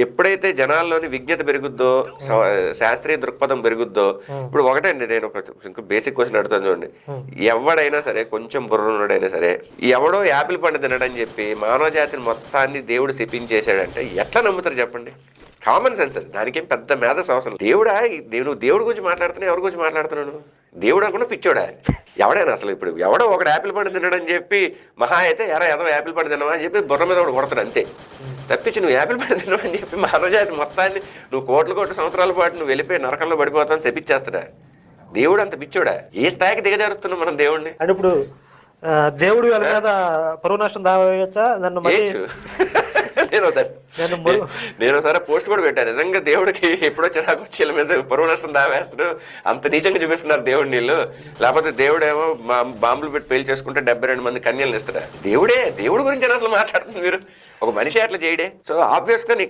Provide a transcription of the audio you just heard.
ఎప్పుడైతే జనాల్లోని విజ్ఞత పెరుగుద్దో, శాస్త్రీయ దృక్పథం పెరుగుద్దో, ఇప్పుడు ఒకటండి, నేను ఒక ఇంకా బేసిక్ క్వశ్చన్ అడుగుతాను చూడండి. ఎవడైనా సరే, కొంచెం బుర్రనుడైనా సరే, ఎవడో యాపిల్ పండు తినడని చెప్పి మానవ జాతిని మొత్తాన్ని దేవుడు శపించేశాడంటే ఎట్లా నమ్ముతారు చెప్పండి? కామన్ సెన్స్ అది, దానికేం పెద్ద మేధస్ అవసరం. దేవుడా, నువ్వు దేవుడి గురించి మాట్లాడుతున్నావు, ఎవరి గురించి మాట్లాడుతున్నాను? దేవుడు అనుకున్నా పిచ్చోడా? ఎవడైనా అసలు ఇప్పుడు ఎవడో ఒకటి యాపిల్ పండు తినడని చెప్పి మహా అయితే ఏదో యాపిల్ పండు తినవా అని చెప్పి బుర్ర మీద ఒకటి కొడతాడు అంతే. తప్పించి నువ్వు యాపిల్ పండు తినవని చెప్పి మానవజాతి మొత్తాన్ని నువ్వు కోట్ల సంవత్సరాల పాటు నువ్వు వెళ్ళిపోయి నరకంలో పడిపోతాను శపించేస్తాడా? దేవుడు అంత పిచ్చోడా? ఏ స్థాయికి దిగజారుస్తున్నాం మనం దేవుడిని? అంటే ఇప్పుడు దేవుడు వాళ్ళ మీద పరువు నష్టం దావచ్చా? నేను ఒకసారి పోస్ట్ కూడా పెట్టాను. నిజంగా దేవుడికి ఎప్పుడో చిరాకు వచ్చి వీళ్ళ మీద పరువు నష్టం దావేస్తాడు, అంత నీచంగా చూపిస్తున్నారు దేవుడి నీళ్ళు. లేకపోతే దేవుడేమో బాంబులు పెట్టి పెళ్లి చేసుకుంటే 72 మంది కన్యలను ఇస్తాడా? దేవుడి గురించి అసలు మాట్లాడుతుంది మీరు? ఒక మనిషి అట్లా చేయడే. సో ఆబ్వియస్ గా నీ